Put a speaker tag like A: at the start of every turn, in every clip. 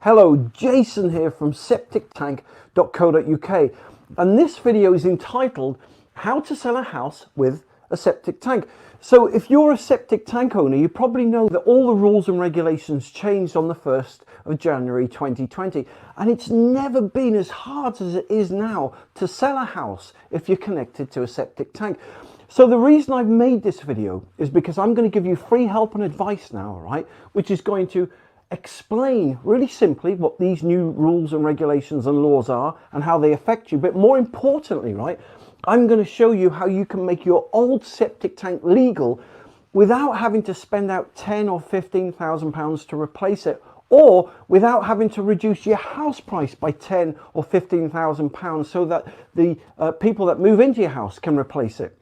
A: Hello, Jason here from septictank.co.uk, and this video is entitled How to Sell a House with a Septic Tank. So if you're a septic tank owner, you probably know that all the rules and regulations changed on the 1st of January 2020, and it's never been as hard as it is now to sell a house if you're connected to a septic tank. So the reason I've made this video is because I'm going to give you free help and advice now, right, which is going to explain really simply what these new rules and regulations and laws are and how they affect you. But more importantly, right, I'm going to show you how you can make your old septic tank legal without having to spend out £10,000 or £15,000 to replace it, or without having to reduce your house price by £10,000 or £15,000 so that the people that move into your house can replace it.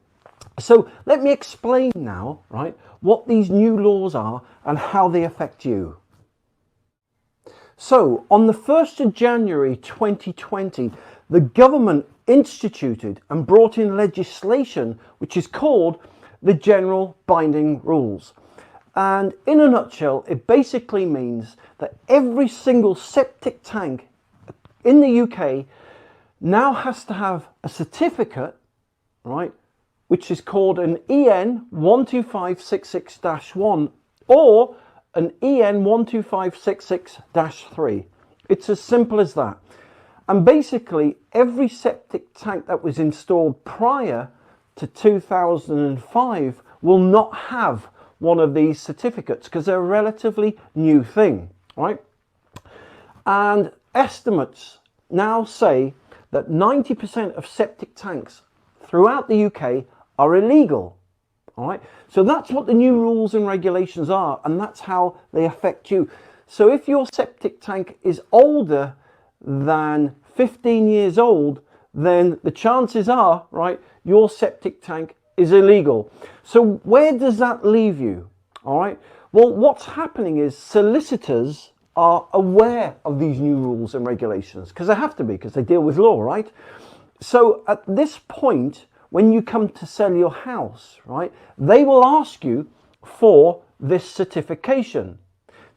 A: So let me explain now, right, what these new laws are and how they affect you. So on the 1st of January 2020, the government instituted and brought in legislation which is called the General Binding Rules. And in a nutshell, it basically means that every single septic tank in the UK now has to have a certificate, right, which is called an EN 12566-1 or an EN 12566-3. It's as simple as that. And basically every septic tank that was installed prior to 2005 will not have one of these certificates because they're a relatively new thing, right? And estimates now say that 90% of septic tanks throughout the UK are illegal. All right, so that's what the new rules and regulations are, and that's how they affect you. So if your septic tank is older than 15 years old, then the chances are, right, your septic tank is illegal. So where does that leave you? All right, well, what's happening is solicitors are aware of these new rules and regulations because they have to be, because they deal with law, right? So at this point, when you come to sell your house, right, they will ask you for this certification.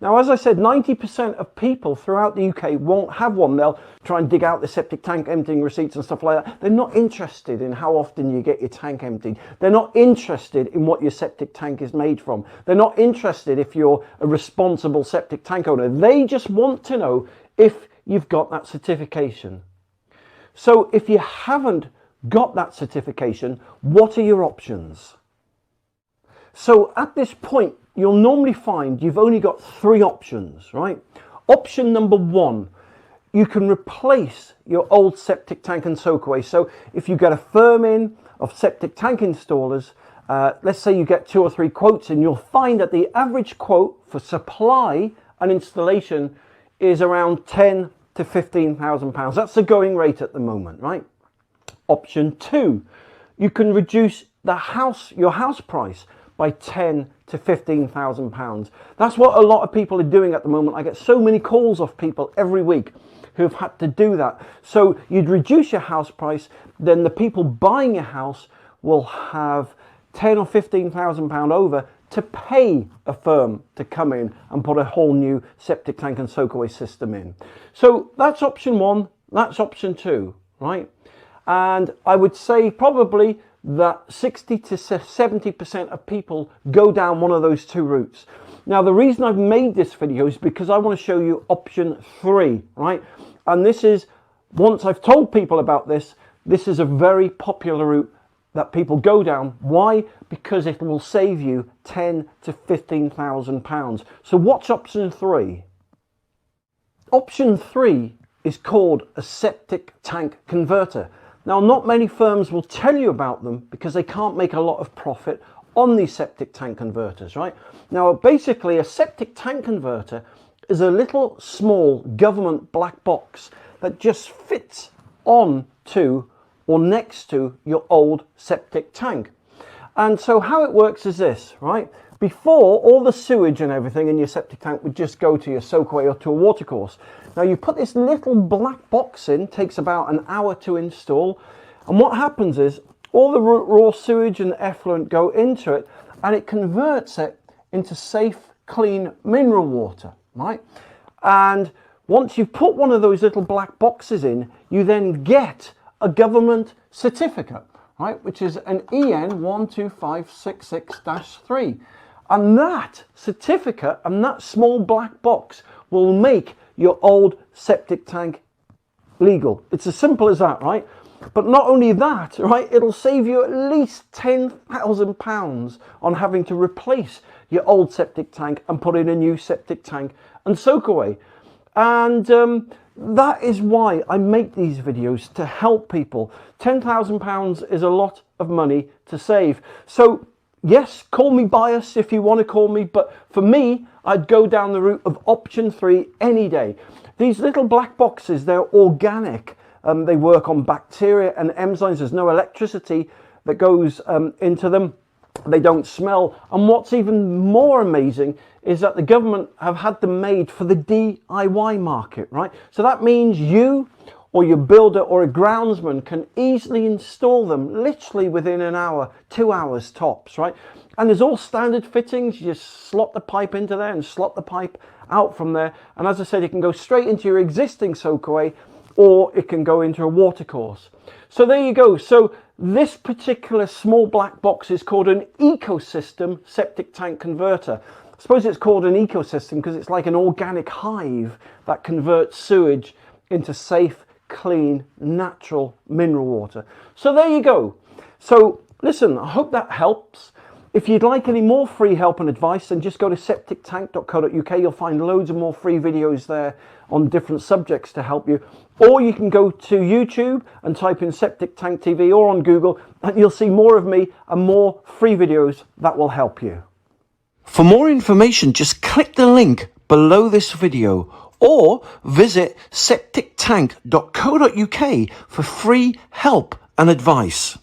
A: Now, as I said, 90% of people throughout the UK won't have one. They'll try and dig out the septic tank emptying receipts and stuff like that. They're not interested in how often you get your tank emptied. They're not interested in what your septic tank is made from. They're not interested if you're a responsible septic tank owner. They just want to know if you've got that certification. So if you haven't got that certification, what are your options? So at this point, you'll normally find you've only got three options, right? Option number one, you can replace your old septic tank and soakaway. So if you get a firm in of septic tank installers, let's say you get 2 or 3 quotes in, you'll find that the average quote for supply and installation is around £10,000 to £15,000. That's the going rate at the moment, right? Option 2, you can reduce your house price by £10,000 to £15,000. That's what a lot of people are doing at the moment. I get so many calls off people every week who've had to do that. So you'd reduce your house price, then the people buying your house will have £10,000 or £15,000 over to pay a firm to come in and put a whole new septic tank and soakaway system in. So that's option 1, that's option 2, right? And I would say probably that 60 to 70% of people go down one of those 2 routes. Now, the reason I've made this video is because I want to show you option 3, right? And this is, once I've told people about this, this is a very popular route that people go down. Why? Because it will save you £10,000 to £15,000. So what's option 3? Option 3 is called a septic tank converter. Now, not many firms will tell you about them because they can't make a lot of profit on these septic tank converters, right? Now, basically, a septic tank converter is a little small government black box that just fits on to or next to your old septic tank. And so how it works is this, right? Before, all the sewage and everything in your septic tank would just go to your soakaway or to a watercourse. Now you put this little black box in, takes about an hour to install, and what happens is all the raw sewage and effluent go into it and it converts it into safe, clean mineral water, right? And once you've put one of those little black boxes in, you then get a government certificate, right, which is an EN 12566-3. And that certificate and that small black box will make your old septic tank legal. It's as simple as that, right? But not only that, right, it'll save you at least £10,000 on having to replace your old septic tank and put in a new septic tank and soakaway. And that is why I make these videos, to help people. £10,000 is a lot of money to save. So yes, call me biased if you want to call me, but for me, I'd go down the route of option 3 any day. These little black boxes, they're organic. They work on bacteria and enzymes. There's no electricity that goes into them. They don't smell. And what's even more amazing is that the government have had them made for the DIY market, right? So that means you or your builder or a groundsman can easily install them literally within an hour, 2 hours tops, right? And there's all standard fittings. You just slot the pipe into there and slot the pipe out from there. And as I said, it can go straight into your existing soakaway, or it can go into a watercourse. So there you go. So this particular small black box is called an ecosystem septic tank converter. I suppose it's called an ecosystem because it's like an organic hive that converts sewage into safe, clean, natural mineral water. So there you go. So listen, I hope that helps. If you'd like any more free help and advice, then just go to septictank.co.uk. You'll find loads of more free videos there on different subjects to help you. Or you can go to YouTube and type in Septic Tank TV, or on Google, and you'll see more of me and more free videos that will help you. For more information, just click the link below this video or visit septictank.co.uk for free help and advice.